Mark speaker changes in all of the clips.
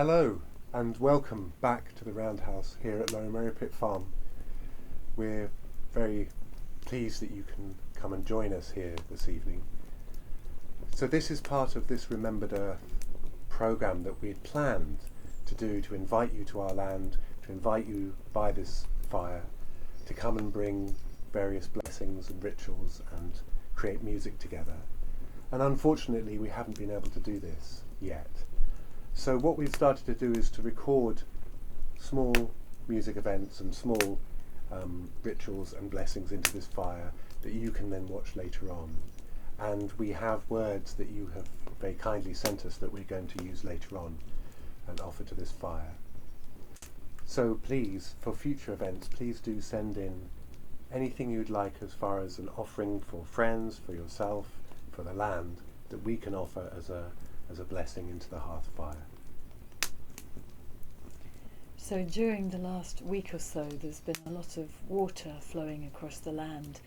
Speaker 1: Hello and welcome back to the Roundhouse here at Lower Merripit Farm. We're very pleased that you can come and join us here this evening. So this is part of this Remembered Earth programme that we had planned to do to invite you to our land, to invite you by this fire, to come and bring various blessings and rituals and create music together. And unfortunately we haven't been able to do this yet. So what we've started to do is to record small music events and small rituals and blessings into this fire that you can then watch later on. And we have words that you have very kindly sent us that we're going to use later on and offer to this fire. So please, for future events, please do send in anything you'd like as far as an offering for friends, for yourself, for the land, that we can offer as a blessing into the hearth fire.
Speaker 2: So during the last week or so there's been a lot of water flowing across the land,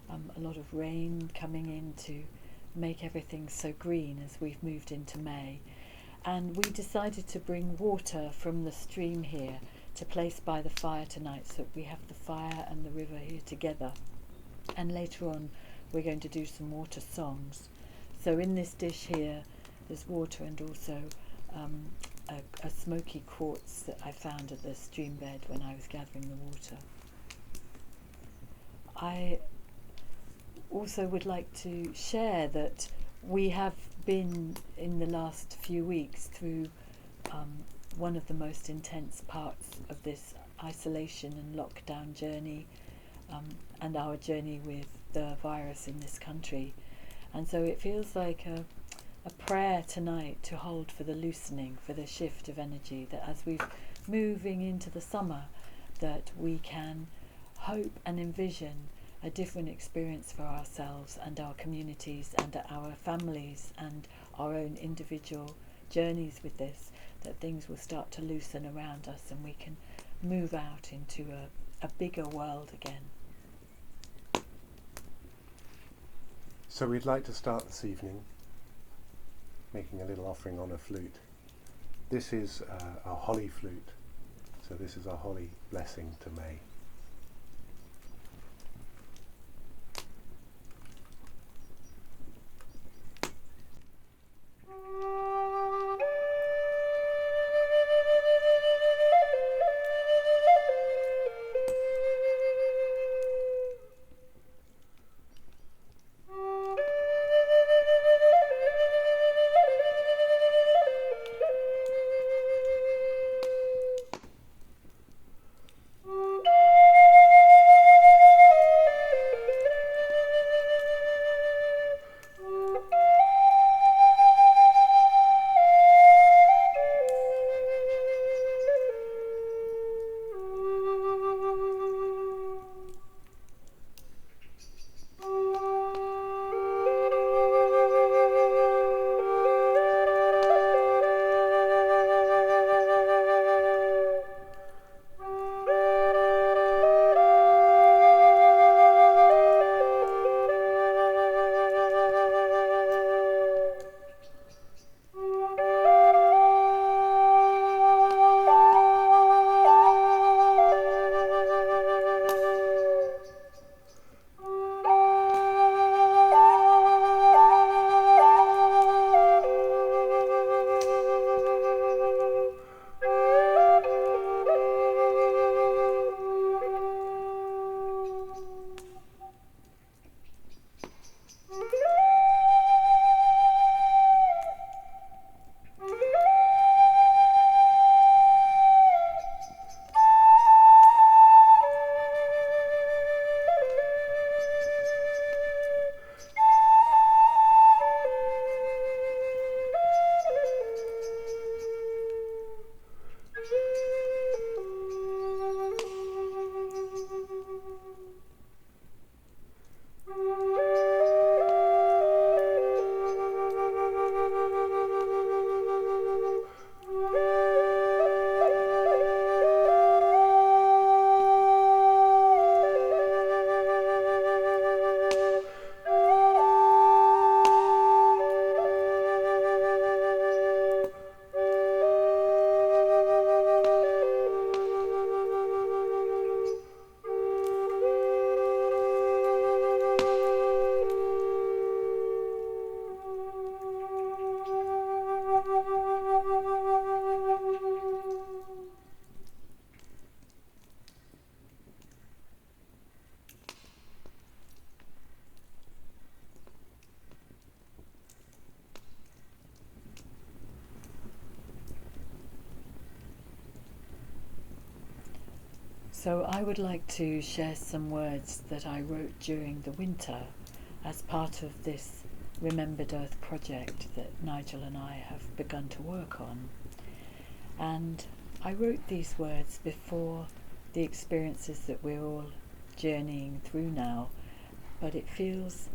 Speaker 2: a lot of rain coming in to make everything so green as we've moved into May, and we decided to bring water from the stream here to place by the fire tonight, so we have the fire and the river here together, and later on we're going to do some water songs. So in this dish here there's water and also a smoky quartz that I found at the stream bed when I was gathering the water. I also would like to share that we have been in the last few weeks through one of the most intense parts of this isolation and lockdown journey, and our journey with the virus in this country. And so it feels like a prayer tonight to hold for the loosening, for the shift of energy, that as we're moving into the summer, that we can hope and envision a different experience for ourselves and our communities and our families and our own individual journeys with this, that things will start to loosen around us and we can move out into a bigger world again.
Speaker 1: So we'd like to start this evening making a little offering on a flute. This is a Hawley flute, so this is a Hawley blessing to May.
Speaker 2: So I would like to share some words that I wrote during the winter as part of this Remembered Earth project that Nigel and I have begun to work on. And I wrote these words before the experiences that we're all journeying through now, but it feels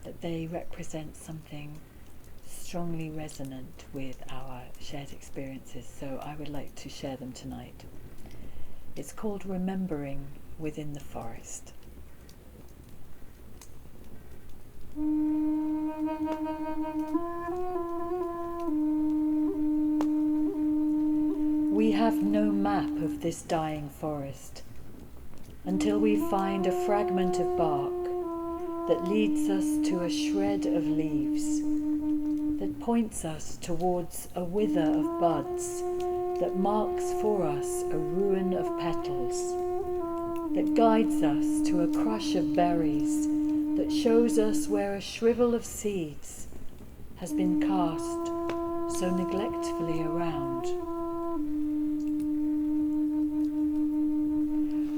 Speaker 2: that they represent something strongly resonant with our shared experiences, so I would like to share them tonight. It's called Remembering Within the Forest. We have no map of this dying forest until we find a fragment of bark that leads us to a shred of leaves, that points us towards a wither of buds, that marks for us a ruin of petals, that guides us to a crush of berries, that shows us where a shrivel of seeds has been cast so neglectfully around.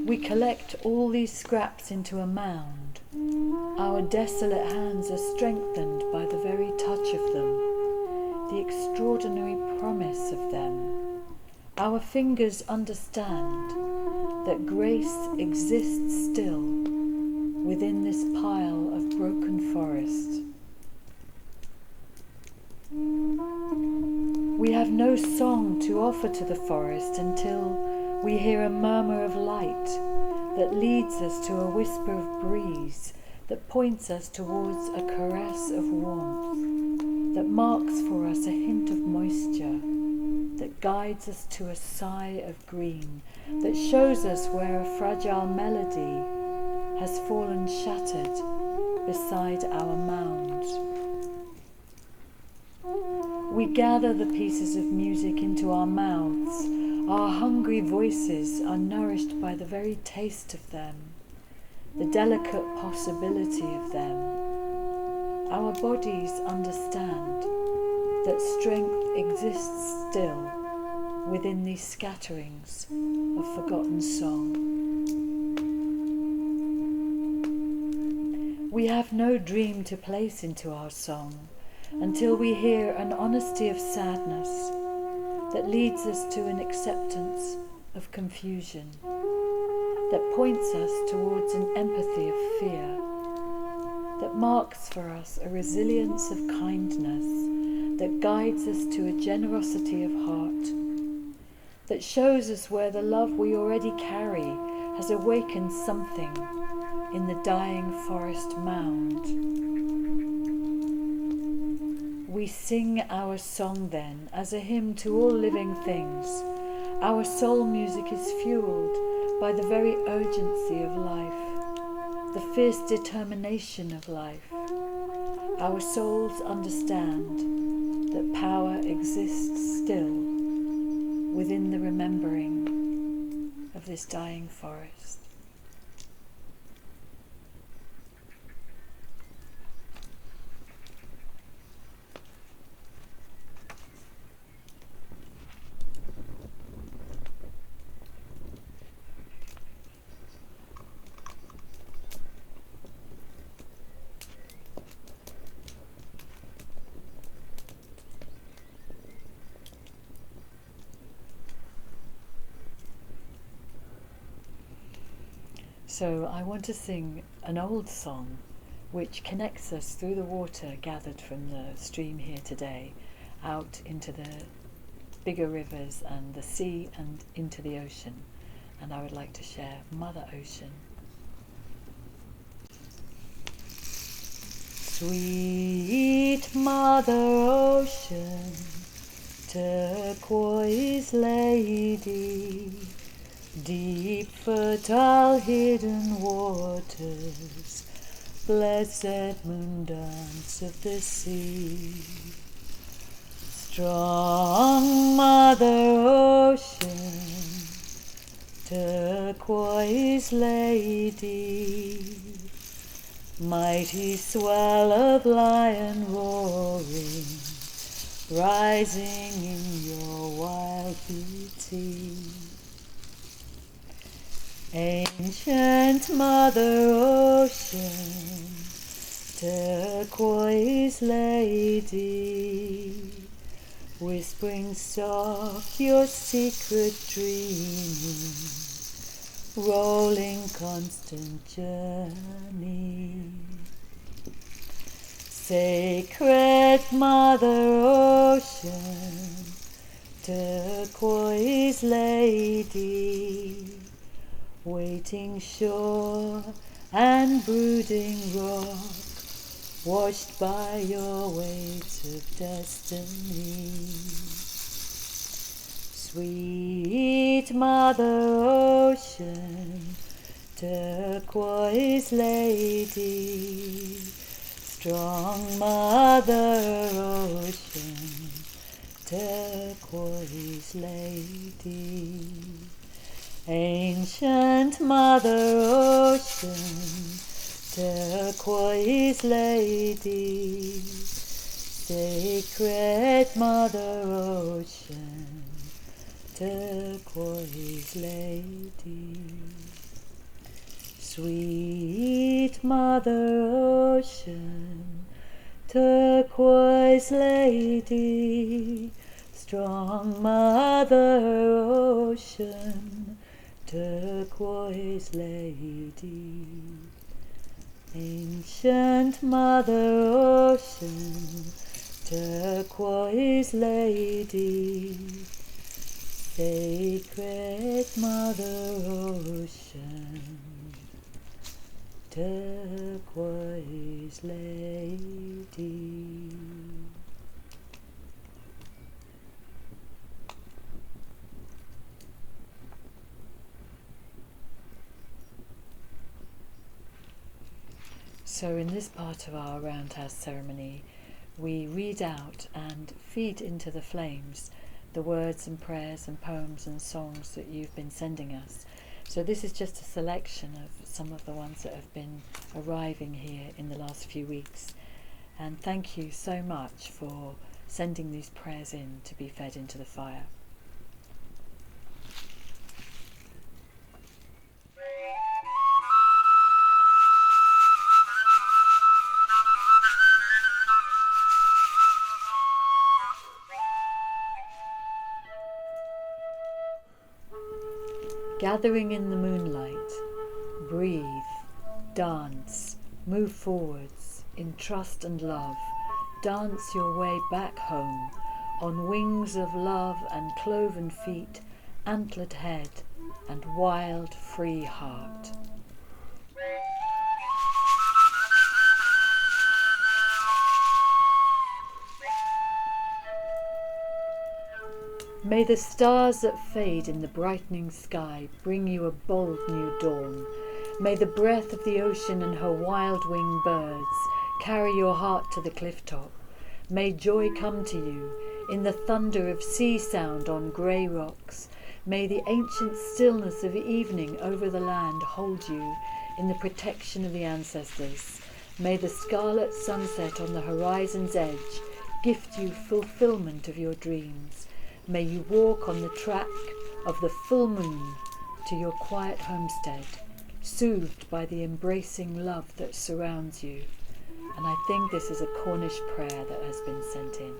Speaker 2: We collect all these scraps into a mound. Our desolate hands are strengthened by the very touch of them, the extraordinary promise of them. Our fingers understand that grace exists still within this pile of broken forest. We have no song to offer to the forest until we hear a murmur of light that leads us to a whisper of breeze that points us towards a caress of warmth, that marks for us a hint of moisture, that guides us to a sigh of green, that shows us where a fragile melody has fallen shattered beside our mound. We gather the pieces of music into our mouths. Our hungry voices are nourished by the very taste of them, the delicate possibility of them. Our bodies understand that strength exists still within these scatterings of forgotten song. We have no dream to place into our song until we hear an honesty of sadness that leads us to an acceptance of confusion, that points us towards an empathy of fear, that marks for us a resilience of kindness, that guides us to a generosity of heart, that shows us where the love we already carry has awakened something in the dying forest mound. We sing our song then as a hymn to all living things. Our soul music is fueled by the very urgency of life, the fierce determination of life. Our souls understand that power exists still within the remembering of this dying forest. So I want to sing an old song which connects us through the water gathered from the stream here today out into the bigger rivers and the sea and into the ocean. And I would like to share Mother Ocean. Sweet Mother Ocean, turquoise lady, deep, fertile, hidden waters, blessed moon dance of the sea. Strong Mother Ocean, turquoise lady, mighty swell of lion roaring, rising in your wild beauty. Ancient Mother Ocean, turquoise lady, whispering soft your secret dreaming, rolling constant journey. Sacred Mother Ocean, turquoise lady, waiting shore and brooding rock, washed by your waves of destiny. Sweet Mother Ocean, turquoise lady, strong Mother Ocean, turquoise lady. Ancient Mother Ocean, turquoise lady, sacred Mother Ocean, turquoise lady. Sweet Mother Ocean, turquoise lady, strong Mother Ocean, turquoise lady. Ancient Mother Ocean, turquoise lady, sacred Mother Ocean, turquoise lady. So in this part of our Roundhouse ceremony, we read out and feed into the flames the words and prayers and poems and songs that you've been sending us. So this is just a selection of some of the ones that have been arriving here in the last few weeks. And thank you so much for sending these prayers in to be fed into the fire. Gathering in the moonlight, breathe, dance, move forwards in trust and love, dance your way back home on wings of love and cloven feet, antlered head and wild free heart. May the stars that fade in the brightening sky bring you a bold new dawn. May the breath of the ocean and her wild-winged birds carry your heart to the cliff top. May joy come to you in the thunder of sea sound on grey rocks. May the ancient stillness of evening over the land hold you in the protection of the ancestors. May the scarlet sunset on the horizon's edge gift you fulfillment of your dreams. May you walk on the track of the full moon to your quiet homestead, soothed by the embracing love that surrounds you. And I think this is a Cornish prayer that has been sent in.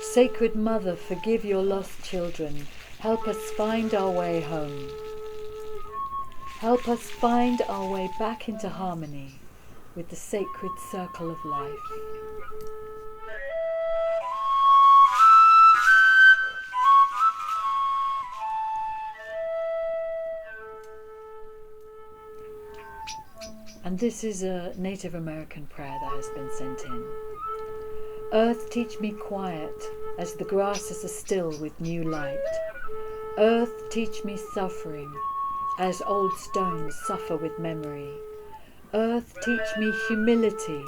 Speaker 2: Sacred Mother, forgive your lost children. Help us find our way home. Help us find our way back into harmony with the sacred circle of life. And this is a Native American prayer that has been sent in. Earth, teach me quiet as the grasses are still with new light. Earth, teach me suffering, as old stones suffer with memory. Earth, teach me humility,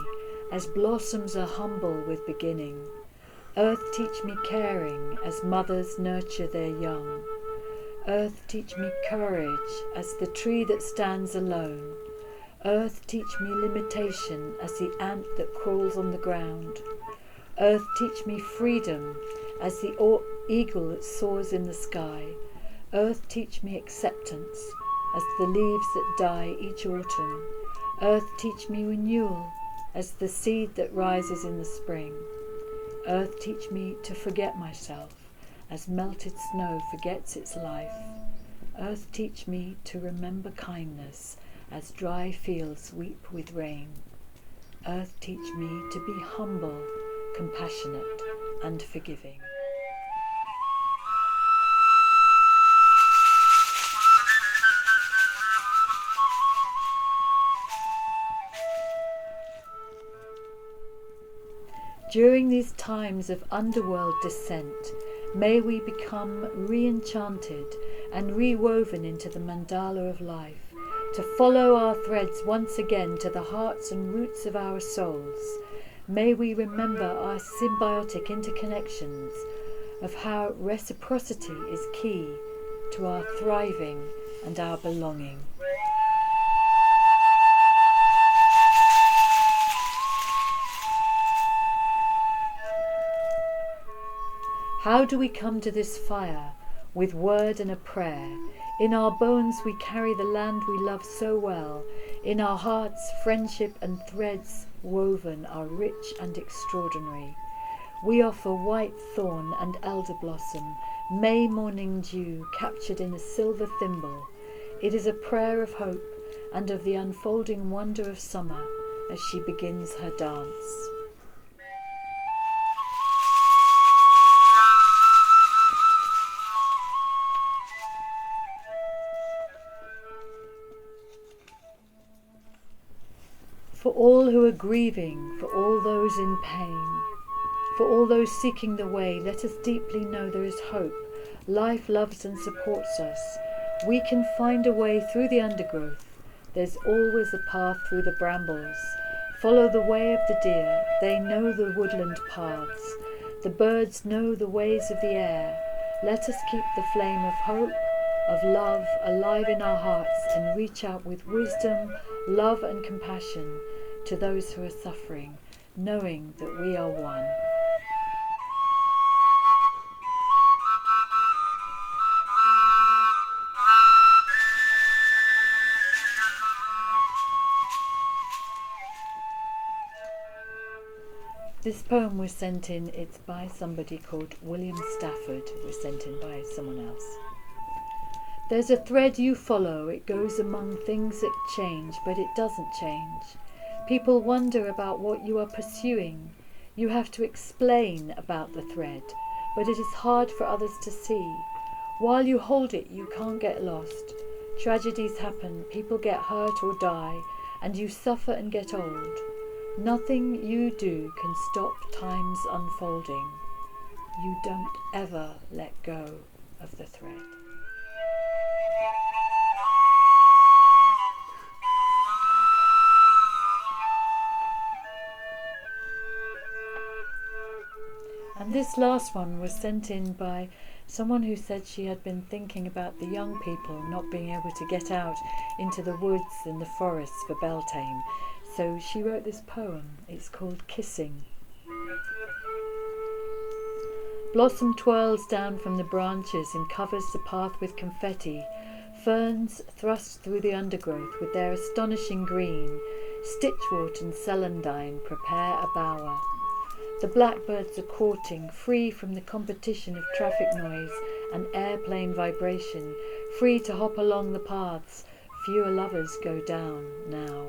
Speaker 2: as blossoms are humble with beginning. Earth, teach me caring, as mothers nurture their young. Earth, teach me courage, as the tree that stands alone. Earth, teach me limitation as the ant that crawls on the ground. Earth, teach me freedom as the eagle that soars in the sky. Earth, teach me acceptance as the leaves that die each autumn. Earth, teach me renewal as the seed that rises in the spring. Earth, teach me to forget myself as melted snow forgets its life. Earth, teach me to remember kindness as dry fields weep with rain. Earth, teach me to be humble, compassionate, and forgiving. During these times of underworld descent, may we become re-enchanted and rewoven into the mandala of life, to follow our threads once again to the hearts and roots of our souls. May we remember our symbiotic interconnections, of how reciprocity is key to our thriving and our belonging. How do we come to this fire? With word and a prayer. In our bones we carry the land we love so well. In our hearts friendship and threads woven are rich and extraordinary. We offer white thorn and elder blossom, May morning dew captured in a silver thimble. It is a prayer of hope and of the unfolding wonder of summer as she begins her dance. For all who are grieving, for all those in pain, for all those seeking the way, let us deeply know there is hope. Life loves and supports us. We can find a way through the undergrowth. There's always a path through the brambles. Follow the way of the deer. They know the woodland paths. The birds know the ways of the air. Let us keep the flame of hope, of love, alive in our hearts and reach out with wisdom, love and compassion to those who are suffering, knowing that we are one. This poem was sent in, it's by somebody called William Stafford. It was sent in by someone else. There's a thread you follow, it goes among things that change, but it doesn't change. People wonder about what you are pursuing. You have to explain about the thread, but it is hard for others to see. While you hold it, you can't get lost. Tragedies happen, people get hurt or die, and you suffer and get old. Nothing you do can stop time's unfolding. You don't ever let go of the thread. And this last one was sent in by someone who said she had been thinking about the young people not being able to get out into the woods and the forests for Beltane. So she wrote this poem. It's called Kissing. Blossom twirls down from the branches and covers the path with confetti. Ferns thrust through the undergrowth with their astonishing green. Stitchwort and celandine prepare a bower. The blackbirds are courting, free from the competition of traffic noise and airplane vibration, free to hop along the paths. Fewer lovers go down now.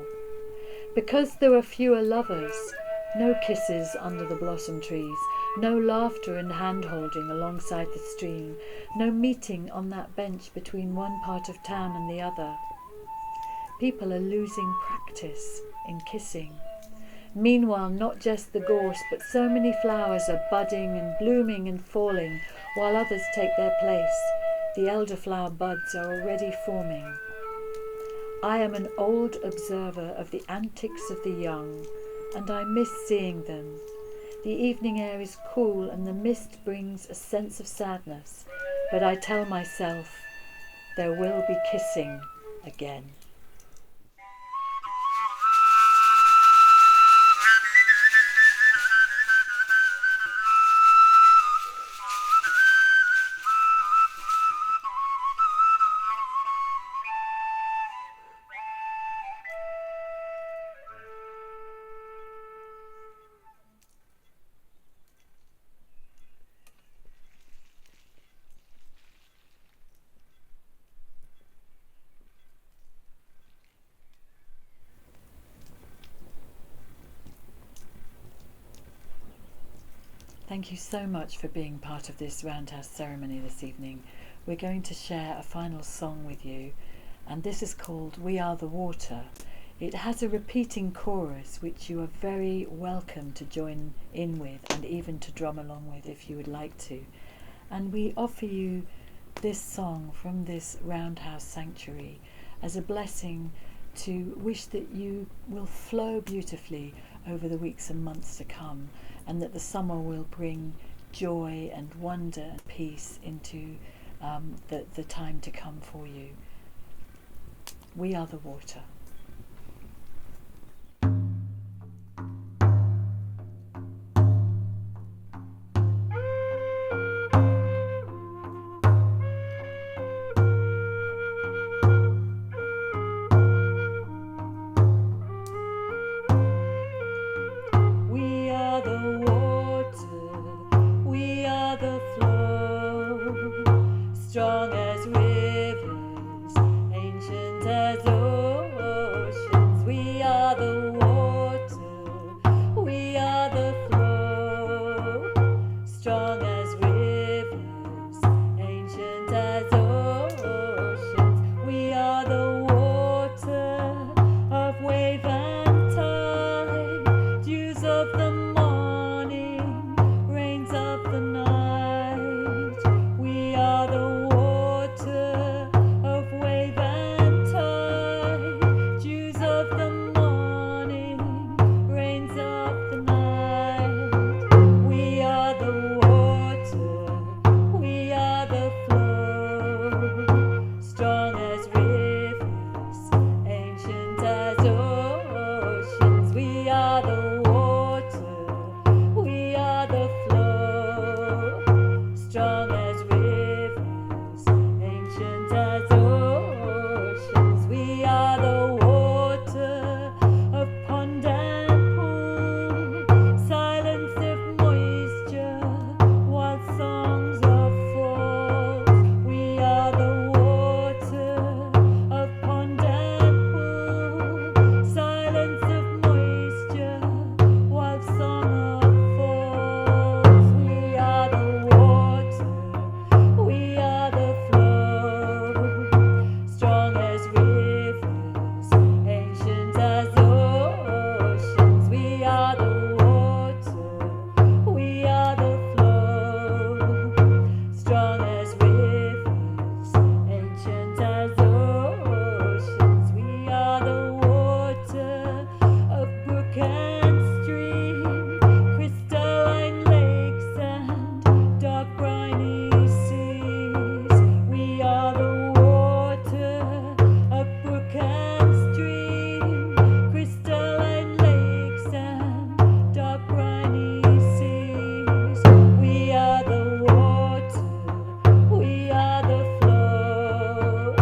Speaker 2: Because there are fewer lovers, no kisses under the blossom trees, no laughter and hand-holding alongside the stream, no meeting on that bench between one part of town and the other. People are losing practice in kissing. Meanwhile, not just the gorse, but so many flowers are budding and blooming and falling, while others take their place. The elderflower buds are already forming. I am an old observer of the antics of the young, and I miss seeing them. The evening air is cool and the mist brings a sense of sadness, but I tell myself there will be kissing again. Thank you so much for being part of this Roundhouse ceremony this evening. We're going to share a final song with you, and this is called We Are the Water. It has a repeating chorus which you are very welcome to join in with and even to drum along with if you would like to. And we offer you this song from this Roundhouse sanctuary as a blessing to wish that you will flow beautifully over the weeks and months to come, and that the summer will bring joy and wonder and peace into the time to come for you. We are the water.
Speaker 3: Strong as rivers, ancient as oceans. We are the water, we are the flow. Strong as rivers, ancient as oceans. We are the water of wave and tide, dews of the morning, rains of the night. We are the of wave and tide, dews of the morning, rains of the night. We are the water, we are the flow, strong as rivers, ancient as oceans. We are the water, we are the flow, strong as rivers, ancient as oceans. We are the water of pond and pool, silence of moisture, wild songs of falls. We are the water of pond and pool, silence of moisture, wild song of falls. We are the water, we are the flow, strong as rivers, ancient as oceans. We are the water, we are the flow, strong as rivers, ancient as oceans. We are the water of brook and stream, crystalline lakes and dark briny seas. We are the water of brook and stream, crystalline lakes and dark briny seas. We are the water, we are the flow,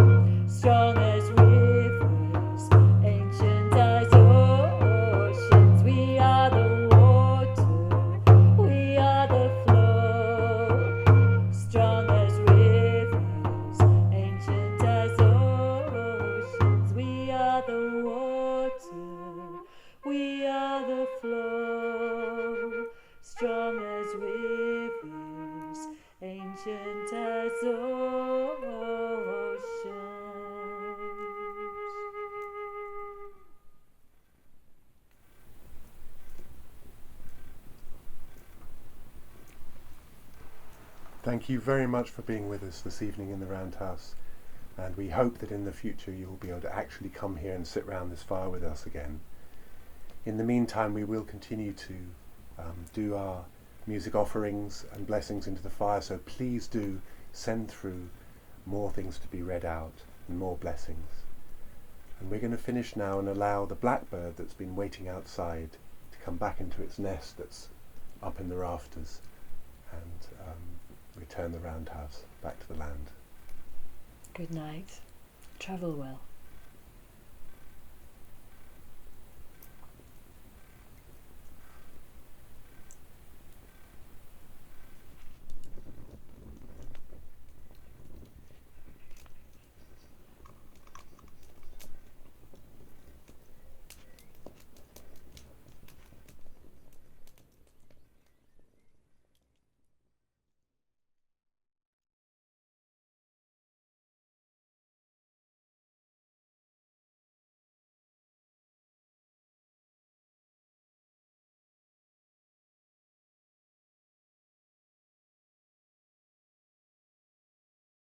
Speaker 3: strong as rivers, ancient as oceans. We are the water, we are the flow, strong as rivers, ancient as oceans. We are the water, we are the flow, strong as rivers, ancient as oceans.
Speaker 1: Thank you very much for being with us this evening in the Roundhouse, and we hope that in the future you will be able to actually come here and sit round this fire with us again. In the meantime, we will continue to do our music offerings and blessings into the fire, so please do send through more things to be read out and more blessings. And we're going to finish now and allow the blackbird that's been waiting outside to come back into its nest that's up in the rafters, and return the Roundhouse back to the land.
Speaker 2: Good night. Travel well.